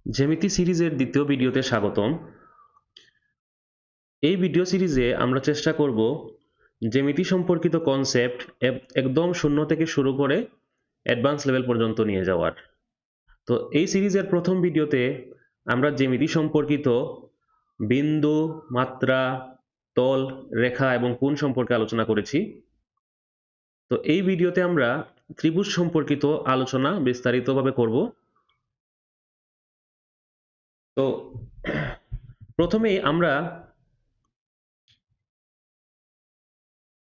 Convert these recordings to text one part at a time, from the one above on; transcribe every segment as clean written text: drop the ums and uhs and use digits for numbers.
জ্যামিতি সিরিজের দ্বিতীয় ভিডিওতে স্বাগতম। এই ভিডিও সিরিজে আমরা চেষ্টা করব জ্যামিতি সম্পর্কিত কনসেপ্ট একদম শূন্য থেকে শুরু করে অ্যাডভান্স লেভেল পর্যন্ত নিয়ে যাওয়ার। তো এই সিরিজের প্রথম ভিডিওতে আমরা জ্যামিতি সম্পর্কিত বিন্দু, মাত্রা, তল, রেখা এবং কোণ সম্পর্কে আলোচনা করেছি। তো এই ভিডিওতে আমরা ত্রিভুজ সম্পর্কিত আলোচনা বিস্তারিতভাবে করব। তো প্রথমেই আমরা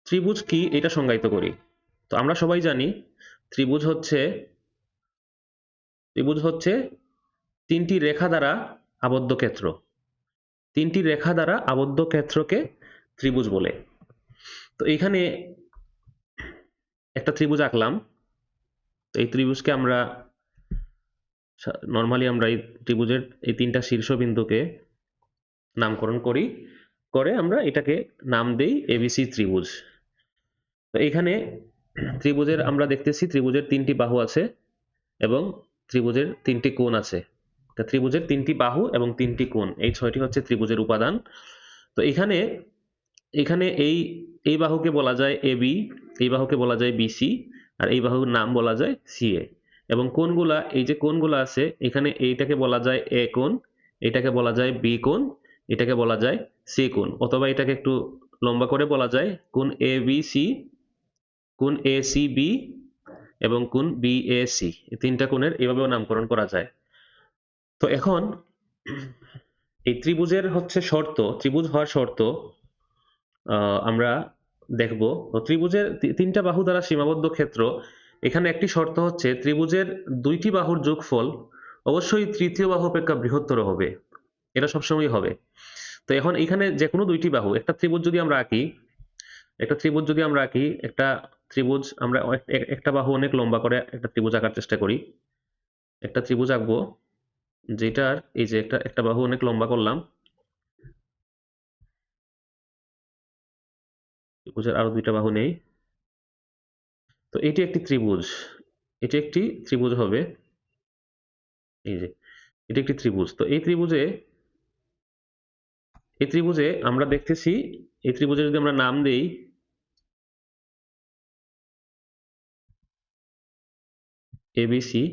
ত্রিভুজ কি এটা সংজ্ঞায়িত করি। তো আমরা সবাই জানি ত্রিভুজ হচ্ছে তিনটি রেখা দ্বারা আবদ্ধ ক্ষেত্র। তিনটি রেখা দ্বারা আবদ্ধ ক্ষেত্রকে ত্রিভুজ বলে। তো এখানে একটা ত্রিভুজ আঁকলাম। তো এই ত্রিভুজকে আমরা নর্মালি আমরা এই ত্রিভুজের এই তিনটা শীর্ষবিন্দুকে নামকরণ করে আমরা এটাকে নাম দেই এবিসি ত্রিভুজ। তো এখানে ত্রিভুজের আমরা দেখতেছি ত্রিভুজের তিনটি বাহু আছে এবং ত্রিভুজের তিনটি কোণ আছে। ত্রিভুজের তিনটি বাহু এবং তিনটি কোণ, এই ছয়টি হচ্ছে ত্রিভুজের উপাদান। তো এখানে এখানে এই বাহুকে বলা যায় এবি, এই বাহুকে বলা যায় বিসি, আর এই বাহুর নাম বলা যায় সিএ। এবং কোণগুলা, এই যে কোণগুলা আছে এখানে, এইটাকে বলা যায় এ কোণ, এটাকে বলা যায় বি কোণ, এটাকে বলা যায় সি কোণ, অথবা এটাকে একটু লম্বা করে বলা যায় কোণ এ বি সি, কোণ এ সি বি এবং কোণ বি এ সি। এই তিনটা কোণের এভাবেও নামকরণ করা যায়। তো এখন এই ত্রিভুজের হচ্ছে শর্ত, ত্রিভুজ হওয়ার শর্ত আমরা দেখব। ত্রিভুজের তিনটা বাহু দ্বারা সীমাবদ্ধ ক্ষেত্র, এখানে একটি শর্ত হচ্ছে ত্রিভুজের দুইটি বাহুর যোগফল অবশ্যই তৃতীয় বাহু অপেক্ষা বৃহত্তর হবে। এটা সবসময় হবে। তো এখন এখানে যে কোনো দুইটি বাহু, একটা ত্রিভুজ যদি আমরা আঁকি, একটা ত্রিভুজ আমরা একটা বাহু অনেক লম্বা করে একটা ত্রিভুজ আঁকার চেষ্টা করি। একটা ত্রিভুজ আঁকবো যেটার এই যে একটা বাহু অনেক লম্বা করলাম, ত্রিভুজের আরো দুইটা বাহু নেই। তো এটি একটি ত্রিভুজ, এটি একটি ত্রিভুজ হবে। এই যে এটি একটি ত্রিভুজ। তো এই ত্রিভুজে আমরা দেখতেছি, এই ত্রিভুজে যদি আমরা নাম দেই এবিসি,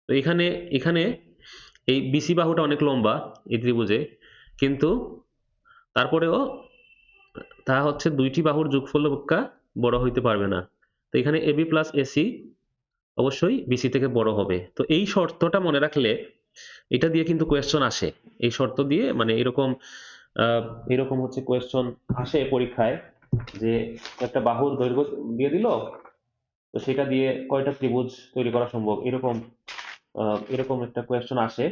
তো এখানে এখানে এই বিসি বাহুটা অনেক লম্বা এই ত্রিভুজে, কিন্তু তারপরেও তা হচ্ছে দুইটি বাহুর যোগফল অপেক্ষা বড় হইতে পারবে না। তো এখানে এবি প্লাস এসি অবশ্যই বিসি থেকে বড় হবে। তো এই শর্তটা মনে রাখলে এটা দিয়ে কিন্তু কোয়েশ্চন আসে। এই শর্ত দিয়ে মানে এরকম হচ্ছে কোয়েশ্চন আসে পরীক্ষায়, যে একটা বাহুর দৈর্ঘ্য দিয়ে দিল, তো সেটা দিয়ে কয়টা ত্রিভুজ তৈরি করা সম্ভব, এরকম একটা কোয়েশ্চন আসে।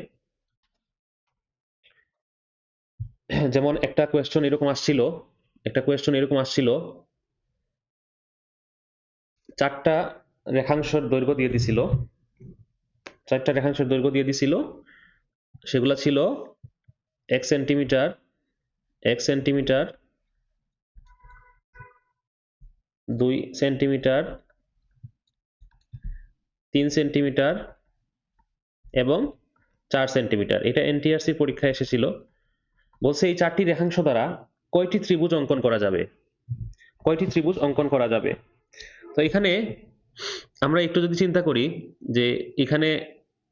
যেমন একটা কোয়েশ্চন এরকম আসছিল, চারটা রেখাংশের দৈর্ঘ্য দিয়ে দিছিল, সেগুলা ছিল 1 সেন্টিমিটার, 1 সেন্টিমিটার, 2 সেন্টিমিটার, 3 সেন্টিমিটার এবং 4 সেন্টিমিটার। এটা এনটিআরসি পরীক্ষায় এসেছিল। বলছে এই চারটি রেখাংশ দ্বারা কয়টি ত্রিভুজ অঙ্কন করা যাবে, তো এখানে আমরা একটু যদি চিন্তা করি যে এখানে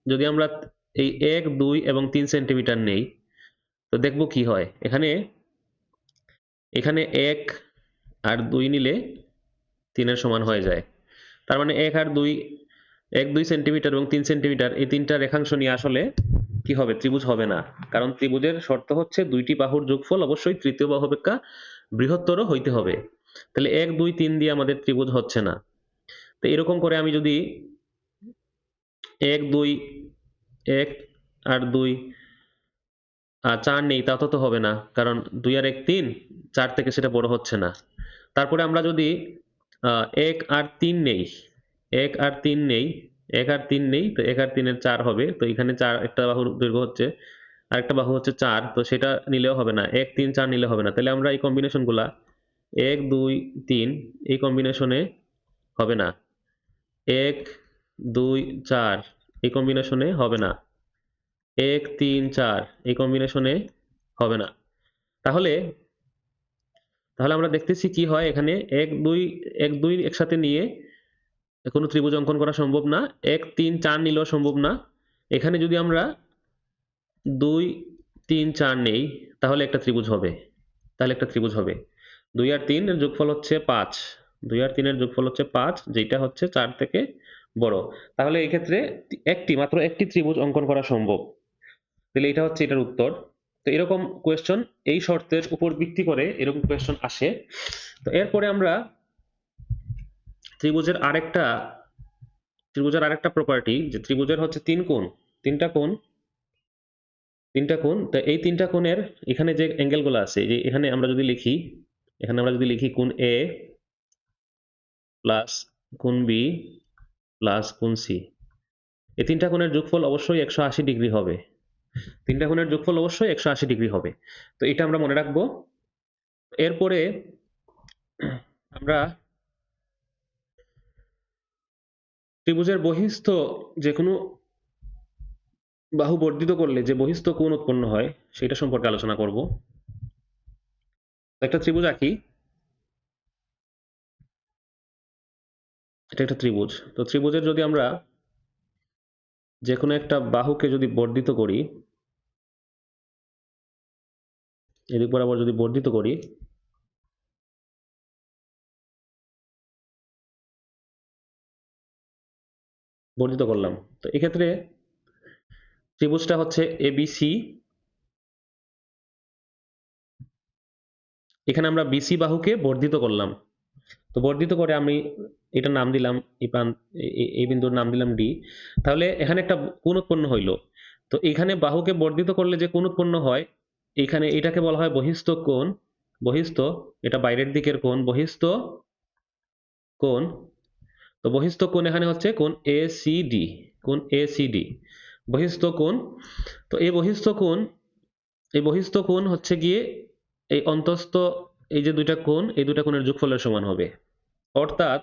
যদি আমরা এই 1, 2 এবং 3 সেন্টিমিটার নেই, তো দেখবো কি হয়। এখানে এখানে 1 আর 2 নিলে 3-এর সমান হয়ে যায়। তার মানে 1, 2 সেন্টিমিটার এবং 3 সেন্টিমিটার এই তিনটা রেখাংশ নিয়ে আসলে কি হবে, ত্রিভুজ হবে না। কারণ ত্রিভুজের শর্ত হচ্ছে দুইটি বাহুর যোগফল অবশ্যই তৃতীয় বাহু অপেক্ষা বৃহত্তর হইতে হবে। তাহলে 1, 2, 3 দিয়ে আমাদের ত্রিভুজ হচ্ছে না। তো এরকম করে আমি যদি 1, 2, 1 আর 2 আর 4 নেই, তা তো হবে না, কারণ 2 আর 1 3, 4 থেকে সেটা বড় হচ্ছে না। তারপরে আমরা যদি 1 আর 3 নেই, 1 আর 3 নেই, 1 আর 3 নেই, তো 1 আর 3-এর 4 হবে। তো এখানে 4 একটা বাহুর দৈর্ঘ্য হচ্ছে, আরেকটা বাহু হচ্ছে 4, তো সেটা নিলেও হবে না, 1, 3, 4 নিলে হবে না। তাহলে আমরা এই কম্বিনেশন গুলা 1, 2, 3 এই কম্বিনেশনে হবে না, 1, 2, 4 এই কম্বিনেশনে হবে না। 1 3 4 এই কম্বিনেশনে হবে না। তাহলে তাহলে আমরা দেখতেছি কি হয় এখানে 1 2 1 2 একসাথে নিয়ে কোনো ত্রিভুজ অঙ্কন করা সম্ভব না, 1 3 4 নিলেও সম্ভব না। এখানে যদি আমরা 2 3 4 নেই তাহলে একটা ত্রিভুজ হবে, তাহলে একটা ত্রিভুজ হবে। 2 আর 3 এর যোগফল হচ্ছে 5, 2 আর 3 এর যোগফল হচ্ছে 5, যেটা হচ্ছে 4 থেকে বড়। তাহলে এই ক্ষেত্রে মাত্র একটি ত্রিভুজ অঙ্কন করা সম্ভব। তাহলে এটা হচ্ছে এটার উত্তর। তো এরকম কোয়েশ্চন এই শর্তের উপর ভিত্তি করে এরকম কোয়েশ্চন আসে। তো এরপরে আমরা ত্রিভুজের আরেকটা প্রপার্টি, যে ত্রিভুজের হচ্ছে তিনটা কোণ। তো এই তিনটা কোণের এখানে যে অ্যাঙ্গেলগুলো আছে, যে এখানে আমরা যদি লিখি কোণ এ প্লাস কোণ বি প্লাস কোণ সি, এই তিনটা কোণের যোগফল অবশ্যই 180 ডিগ্রি হবে। তিনটা কোণের যোগফল অবশ্যই 180 ডিগ্রি হবে। তো এটা আমরা মনে রাখবো। এরপরে আমরা ত্রিভুজের বহিস্থ যে কোনো বাহু বর্ধিত করলে যে বহিস্থ কোণ উৎপন্ন হয় সেটা সম্পর্কে আলোচনা করব। একটা ত্রিভুজ আঁকি, এটা একটা ত্রিভুজ। তো ত্রিভুজের যদি আমরা যে কোনো একটা বাহুকে যদি বর্ধিত করি, এদিক বরাবর যদি বর্ধিত করি, বর্ধিত করলাম, তো এক্ষেত্রে ত্রিভুজটা হচ্ছে এবিসি। এখানে আমরা বিসি বাহুকে বর্ধিত করলাম। তো বর্ধিত করে আমি এটার নাম দিলাম, এই বিন্দুর নাম দিলাম ডি। তাহলে এখানে একটা কোণ উৎপন্ন হইলো। তো এখানে বাহুকে বর্ধিত করলে যে কোণ উৎপন্ন হয়, এখানে এটাকে বলা হয় বহিস্থ কোণ। বহিস্থ, এটা বাইরের দিকের কোণ, বহিস্থ কোণ। তো বহিস্থ কোণ এখানে হচ্ছে কোণ এসিডি, কোণ এসিডি, বহিস্থ কোণ। তো এই বহিস্থ কোণ হচ্ছে গিয়ে এই অন্তস্থ, এই যে দুইটা কোণ, এই দুইটা কোণের যোগফলের সমান হবে। অর্থাৎ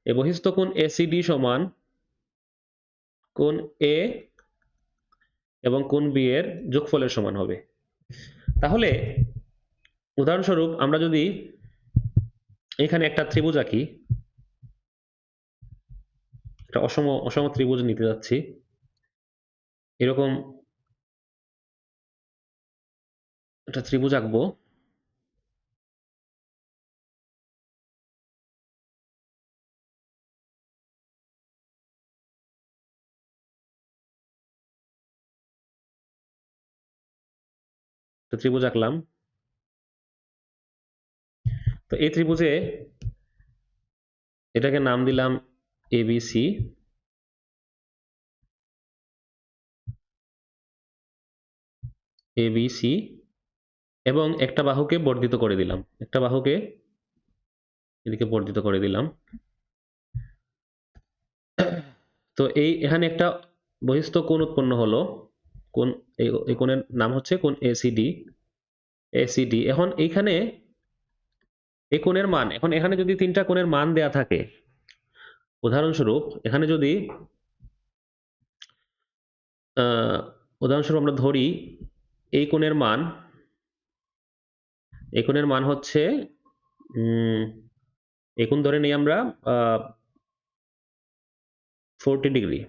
এই বহিস্থ কোণ এসিডি সমান কোণ এ এবং কোণ বি এর যোগফলের সমান হবে। তাহলে উদাহরণস্বরূপ আমরা যদি এখানে একটা ত্রিভুজ আঁকি, একটা অসম অসম ত্রিভুজ নিতে যাচ্ছি, এরকম একটা ত্রিভুজ আঁকবো। তো ত্রিভুজ আঁকলাম। তো এই ত্রিভুজে এটাকে নাম দিলাম এবিসি। এবিসি, এবং একটা বাহুকে বর্ধিত করে দিলাম, একটা বাহুকে এদিকে বর্ধিত করে দিলাম। তো এখানে একটা বহিস্থ কোণ উৎপন্ন হলো। কোণ, এই কোণের নাম হচ্ছে কোণ এসিডি। এখন এইখানে এই কোণের মান, এখন এখানে যদি তিনটা কোণের মান দেয়া থাকে, উদাহরণস্বরূপ এখানে যদি উদাহরণস্বরূপ আমরা ধরি এই কোণের মান হচ্ছে এই কোণ ধরে নেই আমরা 40 ডিগ্রি,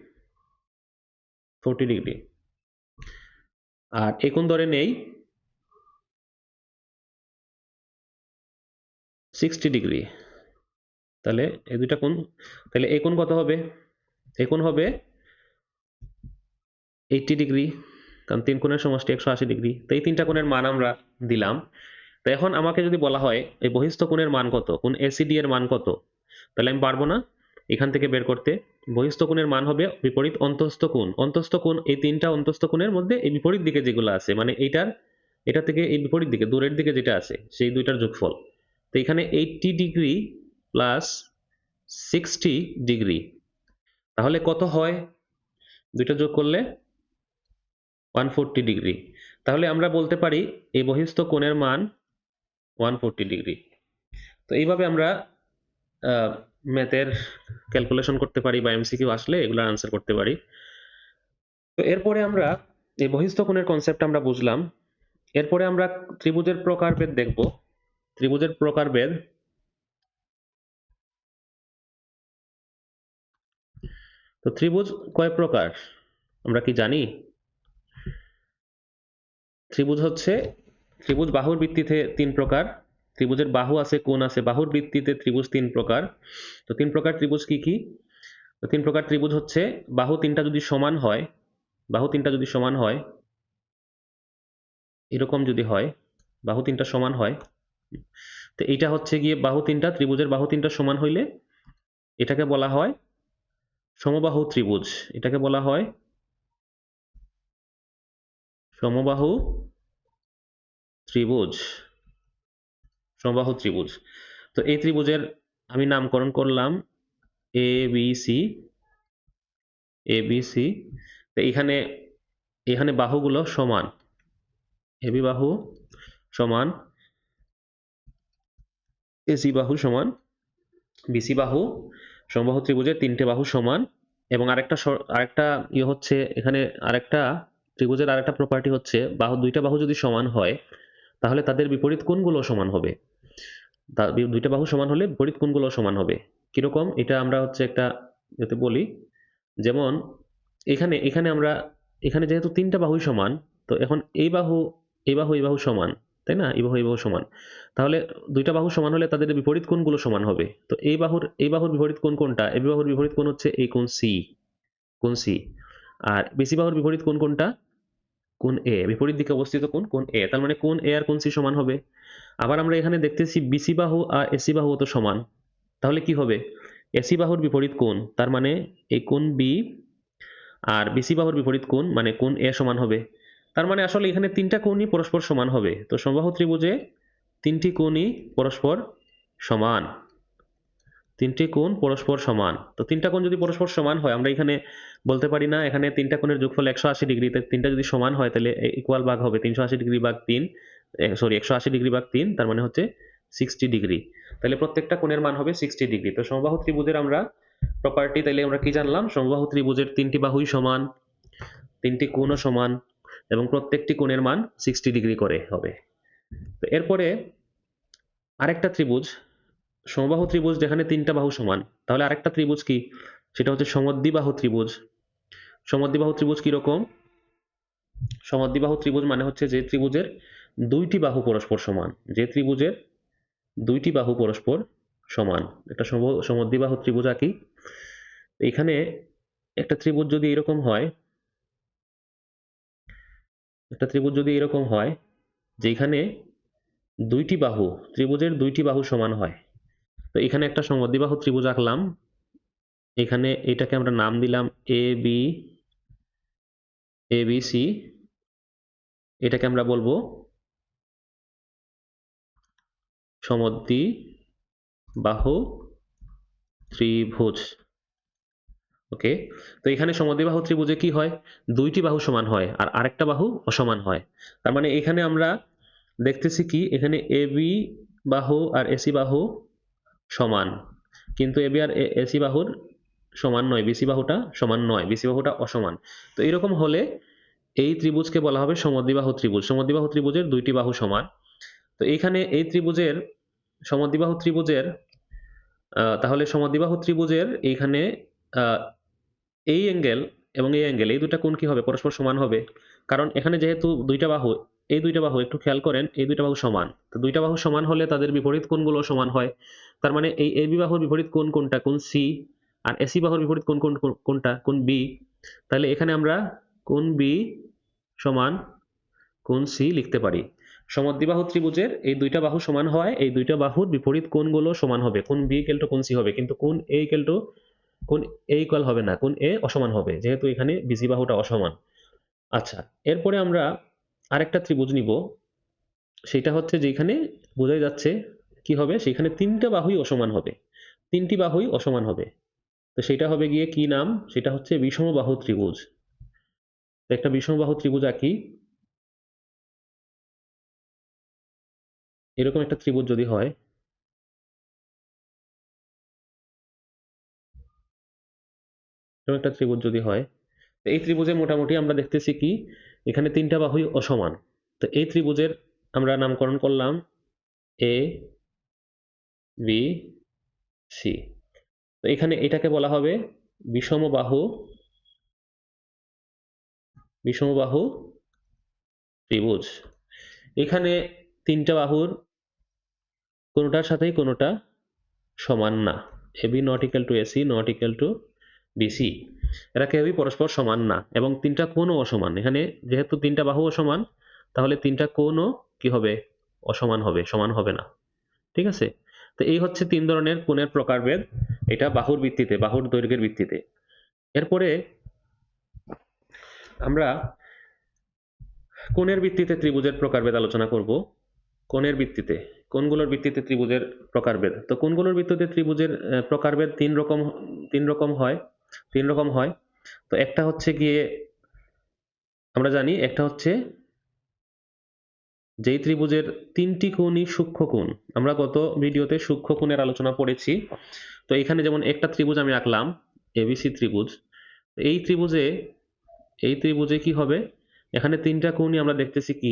আর এই কোণ ধরে নেই 60 ডিগ্রি। তাহলে এই দুইটা কোণ, তাহলে এই কোণ কত হবে? এই কোণ হবে 80 ডিগ্রি, কারণ তিন কোণের সমষ্টি 180 ডিগ্রি। তো এই তিনটা কোণের মান আমরা দিলাম। তো এখন আমাকে যদি বলা হয় এই বহিস্থ কোণের মান কত, কোণ এসিডি এর মান কত, তাহলে আমি পারবো না এখান থেকে বের করতে। বহিস্থ কোণের মান হবে বিপরীত অন্তস্থ কোণ। অন্তস্থ কোণ, এই তিনটা অন্তস্থ কোণের মধ্যে এই বিপরীত দিকে যেগুলো আছে, মানে এটা থেকে এই বিপরীত দিকে দূরের দিকে যেটা আছে সেই দুইটার যোগফল। তো এখানে 80 ডিগ্রি প্লাস 60 ডিগ্রি, তাহলে কত হয়? দুইটা যোগ করলে 140 ডিগ্রি। তাহলে আমরা বলতে পারি এই বহিস্থ কোণের মান 140 ডিগ্রি। তো এইভাবে আমরা ম্যাথের ক্যালকুলেশন করতে পারি, বা এমসিকিউ আসলে এগুলো আনসার করতে পারি। তো এরপরে আমরা এই বহিস্থ কোণের কনসেপ্ট আমরা বুঝলাম। এরপরে আমরা ত্রিভুজের প্রকারভেদ দেখব। ত্রিভুজের প্রকারভেদ। তো ত্রিভুজ কয় প্রকার আমরা কি জানি? ত্রিভুজ বাহুর ভিত্তিতে 3 প্রকার। ত্রিভুজের বাহু আছে, কোণ আছে, বাহুর ভিত্তিতে ত্রিভুজ 3 প্রকার। তো 3 প্রকার ত্রিভুজ কি কি? তো 3 প্রকার ত্রিভুজ হচ্ছে, বাহু তিনটা যদি সমান হয়, বাহু তিনটা যদি সমান হয়, এরকম যদি হয়, বাহু তিনটা সমান হয়, তো এটা হচ্ছে গিয়ে বাহু তিনটা, ত্রিভুজের বাহু তিনটা সমান হইলে এটাকে বলা হয় সমবাহু ত্রিভুজ। এটাকে বলা হয় সমবাহু ত্রিভুজ। সমবাহু ত্রিভুজ। তো এই ত্রিভুজের আমি নামকরণ করলাম A B C. A B C. তো এখানে এখানে বাহুগুলো সমান। এবি বাহু সমান, এসি বাহু সমান, বিসি বাহু। সমবাহু ত্রিভুজের 3টে বাহু সমান। এবং আরেকটা ইয়ে হচ্ছে এখানে, আরেকটা ত্রিভুজের আরেকটা প্রপার্টি হচ্ছে, দুইটা বাহু যদি সমান হয় তাহলে তাদের বিপরীত কোণগুলো সমান হবে। দুইটা বাহু সমান হলে বিপরীত কোণগুলো সমান হবে। কিরকম? এটা আমরা হচ্ছে একটা যাতে বলি, যেমন এখানে এখানে আমরা এখানে যেহেতু 3টা বাহুই সমান, তো এখন এই বাহু সমান, তাই না? এই বাহু সমান। তাহলে দুইটা বাহু সমান হলে তাদের বিপরীত কোণগুলো সমান হবে। তো এই বাহুর বিপরীত কোণ কোনটা? এই বাহুর বিপরীত কোণ হচ্ছে এই কোণ সি। কোণ সি। আর বিসি বাহুর বিপরীত কোণ কোনটা? কোণ এ। বিপরীত দিকে অবস্থিত কোণ এ। তার মানে কোণ এ আর কোণ সি সমান হবে। আবার আমরা এখানে দেখতেছি বিসি বাহু আর এসি বাহু তো সমান। তাহলে কি হবে? এসি বাহুর বিপরীত কোণ, তার মানে এই কোণ বি, আর বিসি বাহুর বিপরীত কোণ মানে কোণ এ সমান হবে। তার মানে আসলে এখানে 3টা কোণই পরস্পর সমান হবে। তো সমবাহু ত্রিভুজে 3টি কোণই পরস্পর সমান। 3টি কোণ পরস্পর সমান। তো 3টা কোণ যদি পরস্পর সমান হয়, আমরা এখানে বলতে পারি না এখানে 3টা কোণের যোগফল 180 ডিগ্রি। তাই 3টা যদি সমান হয় তাহলে ইকুয়াল ভাগ হবে 380 ডিগ্রি ভাগ 3, সরি 180 ডিগ্রি ভাগ 3, তার মানে হচ্ছে 60 ডিগ্রি। তাহলে প্রত্যেকটা কোণের মান হবে 60 ডিগ্রি। তো সমবাহু ত্রিভুজের আমরা প্রপার্টি তাহলে আমরা কি জানলাম? সমবাহু ত্রিভুজের 3টি বাহুই সমান, 3টি কোণও সমান, এবং প্রত্যেকটি কোণের মান 60 ডিগ্রি করে হবে। তো এরপরে আরেকটা ত্রিভুজ, সমবাহু ত্রিভুজ যেখানে 3টা বাহু সমান, তাহলে আরেকটা ত্রিভুজ কি? সেটা হচ্ছে সমদ্বিবাহু ত্রিভুজ। সমদ্বিবাহু ত্রিভুজ কিরকম? সমদ্বিবাহু ত্রিভুজ মানে হচ্ছে যে ত্রিভুজের 2টি বাহু পরস্পর সমান। যে ত্রিভুজের 2টি বাহু পরস্পর সমান, একটা সমদ্বিবাহু ত্রিভুজ আঁকি। এখানে একটা ত্রিভুজ যদি এরকম হয়, একটা ত্রিভুজ যদি এরকম হয় যেখানে দুইটি বাহু, ত্রিভুজের 2টি বাহু সমান হয়, তো এখানে একটা সমদ্বিবাহু ত্রিভুজ আঁকলাম। এখানে এটাকে আমরা নাম দিলাম এ বি সি। এটাকে আমরা বলবো সমদ্বিবাহু ত্রিভুজ। ওকে। তো এখানে সমদ্বিবাহু ত্রিভুজে কি হয়? 2টি বাহু সমান হয় আর আরেকটা বাহু অসমান হয়। তার মানে এখানে আমরা দেখতেছি কি, এখানে এবি বাহু আর এসি বাহু সমান, কিন্তু এবি আর এসি বাহুর সমান নয়, বিসি বাহুটা সমান নয়, বিসি বাহুটা অসমান। তো এরকম হলে এই ত্রিভুজকে বলা হবে সমদ্বিবাহু ত্রিভুজ। সমদ্বিবাহু ত্রিভুজের 2টি বাহু সমান। তো এইখানে এই ত্রিভুজের, সমদ্বিবাহু ত্রিভুজের, তাহলে সমদ্বিবাহু ত্রিভুজের এইখানে আহ, এই অ্যাঙ্গেল এবং এই অ্যাঙ্গেল, এই দুটা কোণ কি হবে? পরস্পর সমান হবে। কারণ এখানে যেহেতু 2টা বাহু, এই 2টা বাহু একটু খেয়াল করেন, এই 2টা বাহু সমান। তো 2টা বাহু সমান হলে তাদের বিপরীত কোণগুলো সমান হয়। তার মানে এই এবি বাহুর বিপরীত কোণ কোনটা? কোণ সি। আর এসি বাহুর বিপরীত কোণ কোনটা? কোণ বি। তাহলে এখানে আমরা কোণ বি সমান কোণ সি লিখতে পারি। সমদ্বিবাহু ত্রিভুজের এই 2টা বাহু সমান হয়, এই 2টা বাহুর বিপরীত কোণগুলো সমান হবে। কোণ বি ইকুয়াল টু কোণ সি হবে, কিন্তু কোণ এ ইকুয়াল টু কোণ এ ইকুয়াল হবে না, কোণ এ অসমান হবে, যেহেতু এখানে বিসি বাহুটা অসমান। আচ্ছা, এরপরে আমরা আরেকটা ত্রিভুজ নিব। সেটা হচ্ছে যেখানে বোঝাই যাচ্ছে কি হবে, সেখানে 3টা বাহুই অসমান হবে, 3টি বাহুই অসমান হবে। তো সেটা হবে গিয়ে কি নাম? সেটা হচ্ছে বিষমবাহু ত্রিভুজ। তো একটা বিষমবাহু ত্রিভুজ আঁকি। এরকম একটা ত্রিভুজ যদি হয়, এরকম একটা ত্রিভুজ যদি হয়, এই ত্রিভুজে মোটামুটি আমরা দেখতেছি কি এখানে তিনটা বাহুই অসমান। তো এই ত্রিভুজের আমরা নামকরণ করলাম এ বি সি। তো এখানে এটাকে বলা হবে বিষমবাহু ত্রিভুজ। এখানে তিনটা বাহুর কোনোটার সাথেই কোনোটা সমান না। AB not equal to AC not equal to BC, এরা কেউই পরস্পর সমান না এবং তিনটা কোণও অসমান। এখানে যেহেতু তিনটা বাহু অসমান তাহলে তিনটা কোণও কি হবে, অসমান হবে, সমান হবে না। ঠিক আছে, তো এই হচ্ছে তিন ধরনের কোণের প্রকারভেদ, এটা বাহুর ভিত্তিতে, বাহুর দৈর্ঘ্যের ভিত্তিতে। এরপরে আমরা কোণের ভিত্তিতে ত্রিভুজের প্রকারভেদ আলোচনা করব। কোণের ভিত্তিতে, কোণগুলোর ভিত্তিতে ত্রিভুজের প্রকারভেদ। তো কোণগুলোর ভিত্তিতে ত্রিভুজের প্রকারভেদ তিন রকম হয়। তো একটা হচ্ছে গিয়ে আমরা জানি, একটা হচ্ছে যেই ত্রিভুজের তিনটি কোণই সূক্ষ্ম কোণ। আমরা গত ভিডিওতে সূক্ষ্ম কোণের আলোচনা পড়েছি। তো এখানে যেমন একটা ত্রিভুজ আমি আঁকলাম, এবিসি ত্রিভুজ। এই ত্রিভুজে কি হবে, এখানে তিনটা কোণই আমরা দেখতেছি কি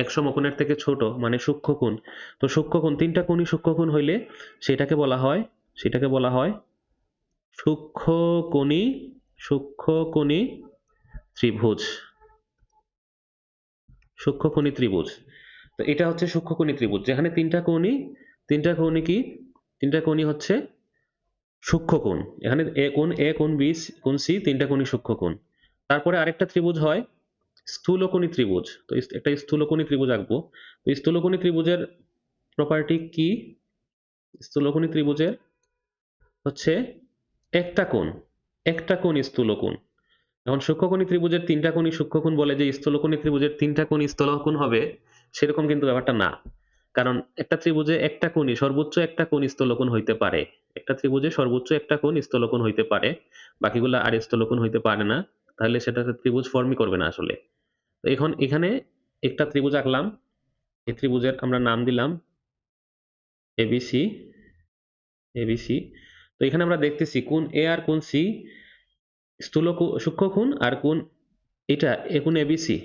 এক সমকোণের থেকে ছোট, মানে সূক্ষ্ম কোণ। তো সূক্ষ্ম কোণ, তিনটা কোণই সূক্ষ্ম কোণ হইলে সেটাকে বলা হয় সূক্ষ্মকোণী ত্রিভুজ। সূক্ষ্মকোণী ত্রিভুজ। তো এটা হচ্ছে সূক্ষ্মকোণী ত্রিভুজ, যেখানে তিনটা কোণই হচ্ছে সূক্ষ্মকোণ। এখানে এ কোণ বি কোণ সি, তিনটা কোণই সূক্ষ্মকোণ। তারপরে আরেকটা ত্রিভুজ হয় স্থূলকোণী ত্রিভুজ। তো একটা স্থূলকোণী ত্রিভুজ আঁকবো। তো স্থূলকোণী ত্রিভুজের প্রপার্টি কি? স্থূলকোণী ত্রিভুজের হচ্ছে একটা কোণ স্থূলকোণ। এখন সূক্ষ্মকোণী ত্রিভুজের তিনটা কোণই সূক্ষ্মকোণ বলে যে স্থূলকোণী ত্রিভুজের তিনটা কোণ স্থূলকোণ হবে, সেরকম কিন্তু ব্যাপারটা না। কারণ একটা ত্রিভুজে একটা কোণই, সর্বোচ্চ একটা কোণ স্থূলকোণ হইতে পারে। একটা ত্রিভুজে সর্বোচ্চ একটা কোণ স্থূলকোণ হইতে পারে, বাকিগুলো আর স্থূলকোণ হইতে পারে না। তাহলে সেটা ত্রিভুজ ফর্মই করবে না আসলে। তো এখন এখানে একটা ত্রিভুজ আঁকলাম, এই ত্রিভুজের আমরা নাম দিলাম এবিসি। তো এখানে আমরা দেখতেছি কোণ এ আর কোণ সি সূক্ষ্মকোণ, আর কোণ এটা কোণ এবিসি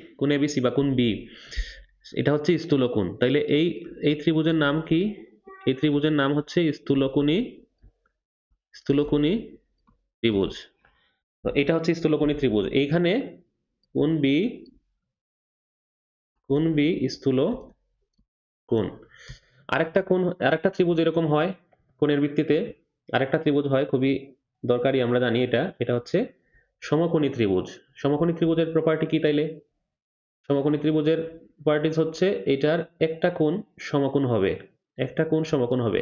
বা কোণ বি, এটা হচ্ছে স্থূলকোণ। তাইলে এই ত্রিভুজের নাম কি? এই ত্রিভুজের নাম হচ্ছে স্থূলকোণী ত্রিভুজ। তো এটা হচ্ছে স্থূলকোণী ত্রিভুজ। এইখানে কোণ বি স্থূলকোণ। আরেকটা ত্রিভুজ এরকম হয় কোণের ভিত্তিতে, আরেকটা ত্রিভুজ হয় খুবই দরকারি, আমরা জানি এটা হচ্ছে সমকোণী ত্রিভুজ। সমকোণী ত্রিভুজের প্রপার্টি কি তাইলে? সমকোণী ত্রিভুজের প্রপার্টিজ হচ্ছে এটার একটা কোণ সমকোণ হবে।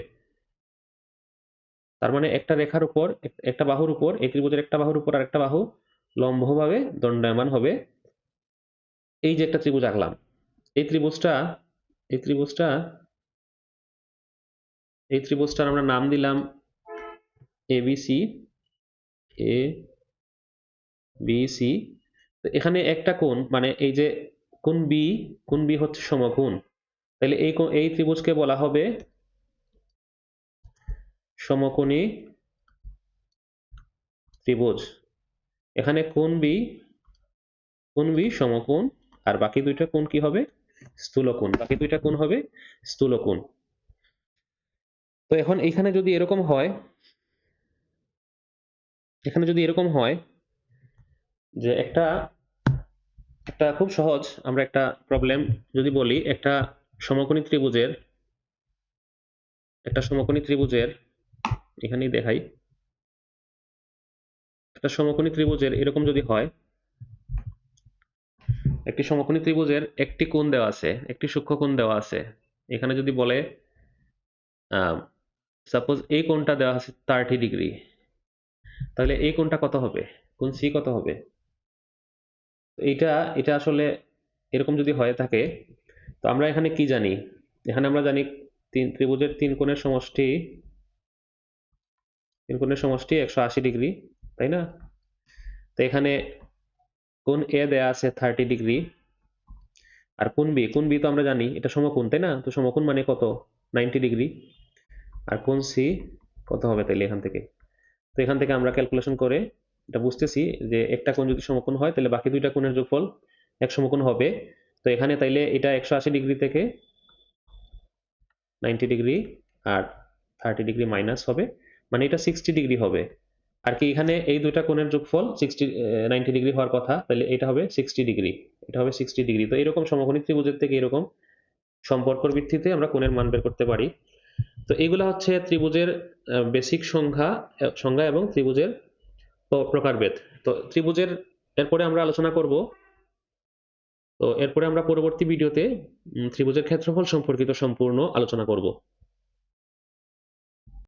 তার মানে একটা রেখার উপর, একটা বাহুর উপর, এই ত্রিভুজের একটা বাহুর উপর আরেকটা বাহু লম্বভাবে দণ্ডায়মান হবে। এই যে একটা ত্রিভুজ আঁকলাম, এই ত্রিভুজটার আমরা নাম দিলাম এবিসি। তো এখানে একটা কোণ, মানে এই যে কোণ বি হচ্ছে সমকোণ। তাহলে এই ত্রিভুজকে বলা হবে সমকোণী ত্রিভুজ। এখানে কোণ বি সমকোণ, আর বাকি দুইটা কোণ কি হবে? স্থূলকোণ। তো এখন এখানে যদি এরকম হয় যে একটা একটা খুব সহজ, আমরা একটা প্রবলেম যদি বলি, একটা সমকোণী ত্রিভুজের এখানেই দেখাই, একটা সমকোণী ত্রিভুজের এরকম যদি হয়, একটি সমকোণী ত্রিভুজের একটি কোণ দেওয়া আছে, একটি সূক্ষ্মকোণ দেওয়া আছে। এখানে যদি বলে সাপোজ এই কোণটা দেওয়া আছে 30°, তাহলে এই কোণটা কত হবে? কোণ সি কত হবে? এটা আসলে এরকম যদি হয়ে থাকে, তো আমরা এখানে কি জানি? এখানে আমরা জানি ত্রিভুজের তিন কোণের সমষ্টি 180°, তাই না? তো এখানে কোণ এ দেয়া আছে 30°, আর কোণ বি তো আমরা জানি এটা সমকোণ, তাই না? তো সমকোণ মানে কত? 90°। আর কোণ সি কত হবে তাইলে এখান থেকে? তো এখান থেকে আমরা ক্যালকুলেশন করে এটা বুঝতেছি যে একটা কোণ যদি সমকোণ হয় তাহলে বাকি দুইটা কোণের যোগফল এক সমকোণ হবে। তো এখানে তাইলে এটা 180 ডিগ্রি থেকে 90 ডিগ্রি আর 30 ডিগ্রি মাইনাস হবে, মানে এটা 60 ডিগ্রি হবে। আর কি এখানে এই দুইটা কোণের যোগফল 90 ডিগ্রি হওয়ার কথা, তাহলে এটা হবে 60 ডিগ্রি, এটা হবে 60 ডিগ্রি। তো এরকম সমকোণী ত্রিভুজের থেকে এরকম সম্পর্কের ভিত্তিতে আমরা কোণের মান বের করতে পারি। তো এগুলা হচ্ছে ত্রিভুজের বেসিক সংজ্ঞা এবং ত্রিভুজের প্রকারভেদ। তো ত্রিভুজের এরপরে আমরা আলোচনা করব, তো এরপরে আমরা পরবর্তী ভিডিওতে ত্রিভুজের ক্ষেত্রফল সম্পর্কিত সম্পূর্ণ আলোচনা করব।